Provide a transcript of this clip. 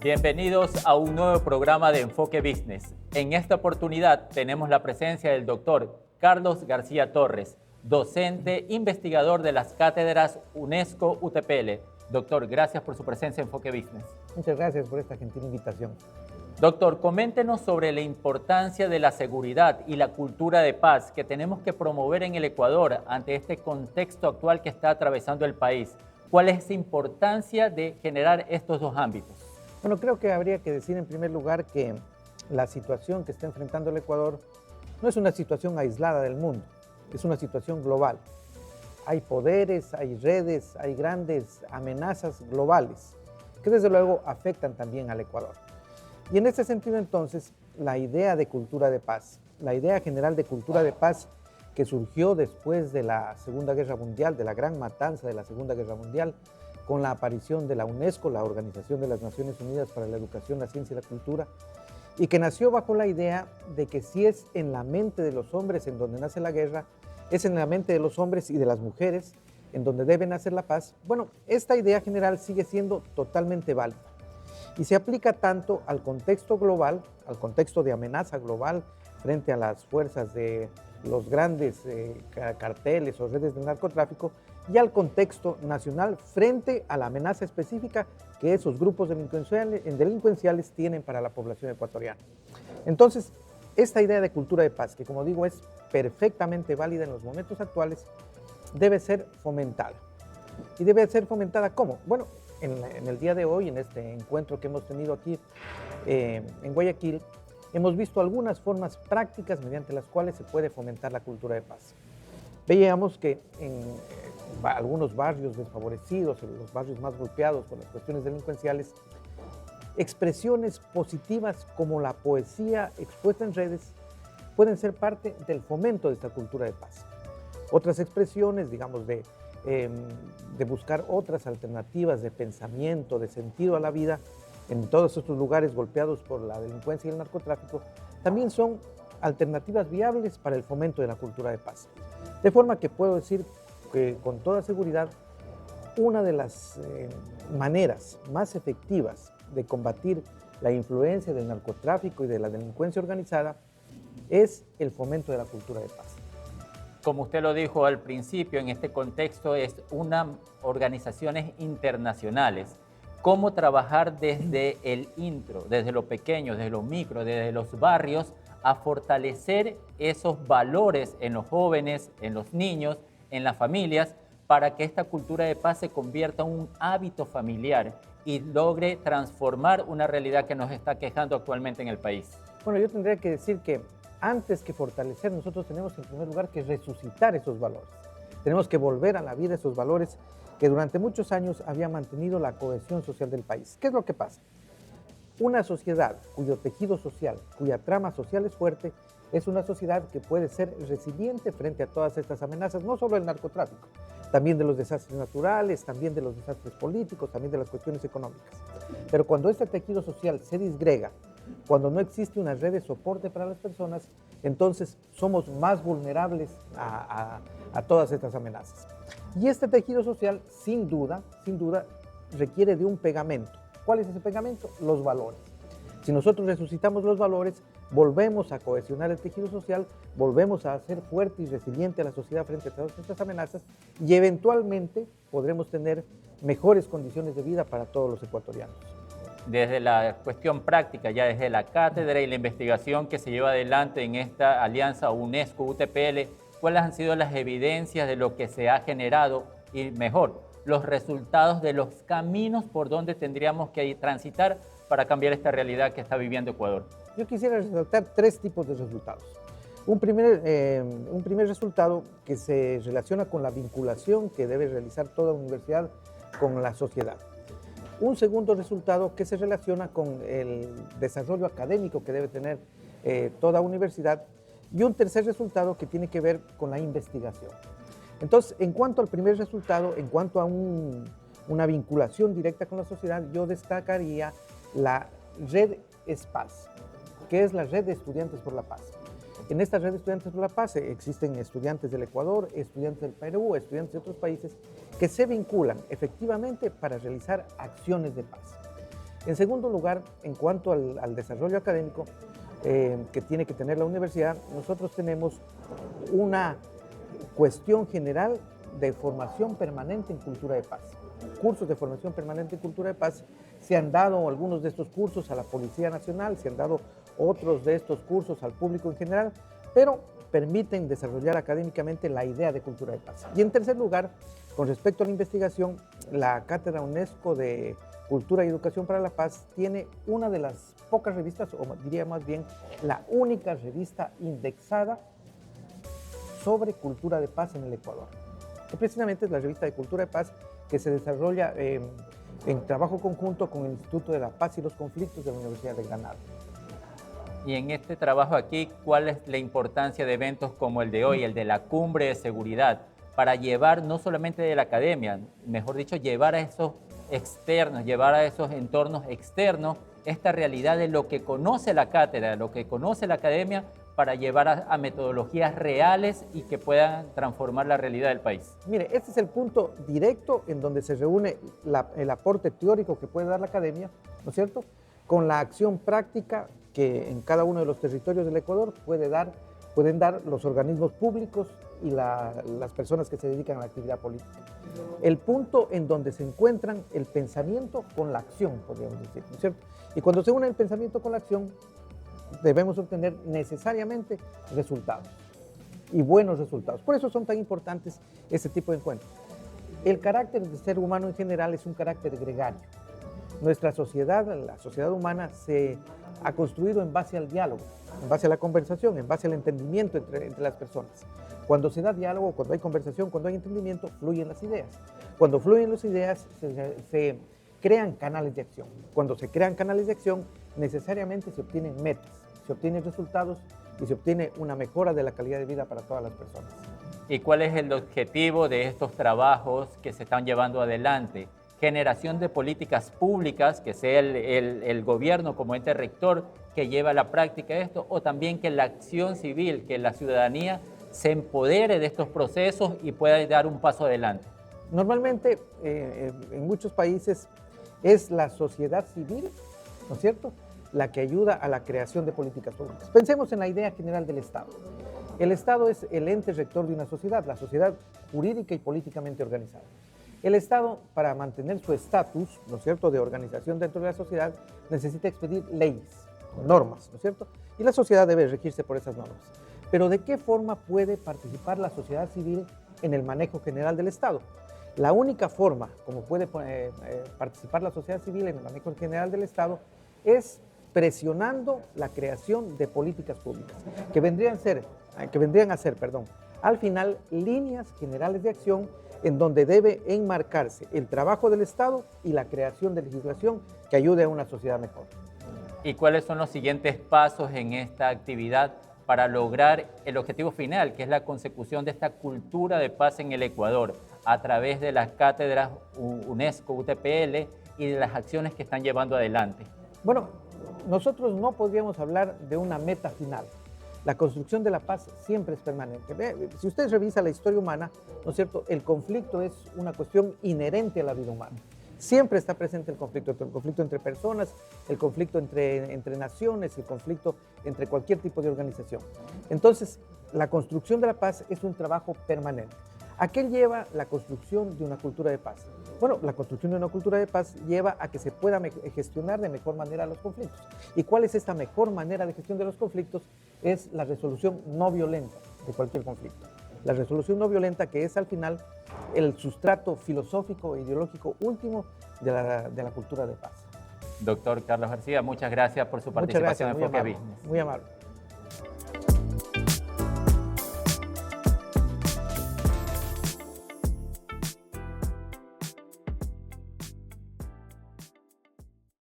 Bienvenidos a un nuevo programa de Enfoque Business. En esta oportunidad tenemos la presencia del doctor Carlos García Torres, docente, investigador de las cátedras UNESCO UTPL. Doctor, gracias por su presencia en Enfoque Business. Muchas gracias por esta gentil invitación. Doctor, coméntenos sobre la importancia de la seguridad y la cultura de paz que tenemos que promover en el Ecuador ante este contexto actual que está atravesando el país. ¿Cuál es la importancia de generar estos dos ámbitos? Bueno, creo que habría que decir en primer lugar que la situación que está enfrentando el Ecuador no es una situación aislada del mundo, es una situación global. Hay poderes, hay redes, hay grandes amenazas globales que desde luego afectan también al Ecuador. Y en este sentido entonces, la idea de cultura de paz, la idea general de cultura de paz que surgió después de la Segunda Guerra Mundial, de la gran matanza de la Segunda Guerra Mundial, con la aparición de la UNESCO, la Organización de las Naciones Unidas para la Educación, la Ciencia y la Cultura, y que nació bajo la idea de que si es en la mente de los hombres en donde nace la guerra, es en la mente de los hombres y de las mujeres en donde debe nacer la paz. Bueno, esta idea general sigue siendo totalmente válida y se aplica tanto al contexto global, al contexto de amenaza global frente a las fuerzas de los grandes carteles o redes de narcotráfico, y al contexto nacional frente a la amenaza específica que esos grupos delincuenciales tienen para la población ecuatoriana. Entonces, esta idea de cultura de paz, que como digo es perfectamente válida en los momentos actuales, debe ser fomentada. ¿Y debe ser fomentada cómo? Bueno, en el día de hoy, en este encuentro que hemos tenido aquí en Guayaquil, hemos visto algunas formas prácticas mediante las cuales se puede fomentar la cultura de paz. Veíamos que en algunos barrios desfavorecidos, en los barrios más golpeados por las cuestiones delincuenciales, expresiones positivas como la poesía expuesta en redes pueden ser parte del fomento de esta cultura de paz. Otras expresiones, digamos, de buscar otras alternativas de pensamiento, de sentido a la vida, en todos estos lugares golpeados por la delincuencia y el narcotráfico, también son alternativas viables para el fomento de la cultura de paz. De forma que puedo decir que con toda seguridad, una de las maneras más efectivas de combatir la influencia del narcotráfico y de la delincuencia organizada es el fomento de la cultura de paz. Como usted lo dijo al principio, en este contexto es unas organizaciones internacionales. ¿Cómo trabajar desde el intro, desde lo pequeño, desde lo micro, desde los barrios, a fortalecer esos valores en los jóvenes, en los niños, en las familias, para que esta cultura de paz se convierta en un hábito familiar y logre transformar una realidad que nos está quejando actualmente en el país? Bueno, yo tendría que decir que antes que fortalecer, nosotros tenemos en primer lugar que resucitar esos valores. Tenemos que volver a la vida esos valores que durante muchos años habían mantenido la cohesión social del país. ¿Qué es lo que pasa? Una sociedad cuyo tejido social, cuya trama social es fuerte, es una sociedad que puede ser resiliente frente a todas estas amenazas, no solo del narcotráfico, también de los desastres naturales, también de los desastres políticos, también de las cuestiones económicas. Pero cuando este tejido social se disgrega, cuando no existe una red de soporte para las personas, entonces somos más vulnerables a todas estas amenazas. Y este tejido social, sin duda, requiere de un pegamento. ¿Cuál es ese pegamento? Los valores. Si nosotros resucitamos los valores, volvemos a cohesionar el tejido social, volvemos a hacer fuerte y resiliente a la sociedad frente a todas estas amenazas y eventualmente podremos tener mejores condiciones de vida para todos los ecuatorianos. Desde la cuestión práctica, ya desde la cátedra y la investigación que se lleva adelante en esta alianza UNESCO-UTPL, ¿cuáles han sido las evidencias de lo que se ha generado y mejor, los resultados de los caminos por donde tendríamos que transitar para cambiar esta realidad que está viviendo Ecuador? Yo quisiera resaltar tres tipos de resultados. Un primer resultado que se relaciona con la vinculación que debe realizar toda universidad con la sociedad. Un segundo resultado que se relaciona con el desarrollo académico que debe tener toda universidad. Y un tercer resultado que tiene que ver con la investigación. Entonces, en cuanto al primer resultado, en cuanto a una vinculación directa con la sociedad, yo destacaría la red ESPAZ, que es la Red de Estudiantes por la Paz. En esta Red de Estudiantes por la Paz existen estudiantes del Ecuador, estudiantes del Perú, estudiantes de otros países que se vinculan efectivamente para realizar acciones de paz. En segundo lugar, en cuanto al desarrollo académico que tiene que tener la universidad, nosotros tenemos una cuestión general de formación permanente en cultura de paz. Cursos de formación permanente en cultura de paz. Se han dado algunos de estos cursos a la Policía Nacional, se han dado otros de estos cursos al público en general, pero permiten desarrollar académicamente la idea de cultura de paz. Y en tercer lugar, con respecto a la investigación, la Cátedra UNESCO de Cultura y Educación para la Paz tiene una de las pocas revistas, o diría más bien la única revista indexada sobre cultura de paz en el Ecuador, que precisamente es la revista de cultura de paz que se desarrolla en trabajo conjunto con el Instituto de la Paz y los Conflictos de la Universidad de Granada. Y en este trabajo aquí, ¿cuál es la importancia de eventos como el de hoy, el de la Cumbre de Seguridad, para llevar no solamente de la academia, mejor dicho, llevar a esos externos, llevar a esos entornos externos esta realidad de lo que conoce la cátedra, de lo que conoce la academia, para llevar a metodologías reales y que puedan transformar la realidad del país? Mire, este es el punto directo en donde se reúne el aporte teórico que puede dar la academia, ¿no es cierto?, con la acción práctica que en cada uno de los territorios del Ecuador pueden dar los organismos públicos y las personas que se dedican a la actividad política. El punto en donde se encuentran el pensamiento con la acción, podríamos decir, ¿no es cierto? Y cuando se une el pensamiento con la acción, debemos obtener necesariamente resultados, y buenos resultados. Por eso son tan importantes este tipo de encuentros. El carácter del ser humano en general es un carácter gregario. Nuestra sociedad, la sociedad humana, se ha construido en base al diálogo, en base a la conversación, en base al entendimiento entre las personas. Cuando se da diálogo, cuando hay conversación, cuando hay entendimiento, fluyen las ideas. Cuando fluyen las ideas, se crean canales de acción. Cuando se crean canales de acción, necesariamente se obtienen metas, se obtienen resultados y se obtiene una mejora de la calidad de vida para todas las personas. ¿Y cuál es el objetivo de estos trabajos que se están llevando adelante? Generación de políticas públicas, que sea el gobierno como ente rector que lleva a la práctica esto, o también que la acción civil, que la ciudadanía se empodere de estos procesos y pueda dar un paso adelante. Normalmente, en muchos países, es la sociedad civil, ¿no es cierto?, la que ayuda a la creación de políticas públicas. Pensemos en la idea general del Estado. El Estado es el ente rector de una sociedad, la sociedad jurídica y políticamente organizada. El Estado, para mantener su estatus, ¿no es cierto?, de organización dentro de la sociedad, necesita expedir leyes, normas, ¿no es cierto?, y la sociedad debe regirse por esas normas. Pero ¿de qué forma puede participar la sociedad civil en el manejo general del Estado? La única forma como puede participar la sociedad civil en el manejo general del Estado es presionando la creación de políticas públicas, que vendrían a ser, al final, líneas generales de acción en donde debe enmarcarse el trabajo del Estado y la creación de legislación que ayude a una sociedad mejor. ¿Y cuáles son los siguientes pasos en esta actividad para lograr el objetivo final, que es la consecución de esta cultura de paz en el Ecuador, a través de las cátedras UNESCO, UTPL y de las acciones que están llevando adelante? Bueno, nosotros no podríamos hablar de una meta final. La construcción de la paz siempre es permanente. Si usted revisa la historia humana, ¿no es cierto?, el conflicto es una cuestión inherente a la vida humana. Siempre está presente el conflicto entre personas, el conflicto entre naciones, el conflicto entre cualquier tipo de organización. Entonces, la construcción de la paz es un trabajo permanente. ¿A qué lleva la construcción de una cultura de paz? Bueno, la construcción de una cultura de paz lleva a que se pueda gestionar de mejor manera los conflictos. ¿Y cuál es esta mejor manera de gestión de los conflictos? Es la resolución no violenta de cualquier conflicto. La resolución no violenta, que es al final el sustrato filosófico e ideológico último de la cultura de paz. Doctor Carlos García, muchas gracias por su participación en Enfoque Business. Muy amable.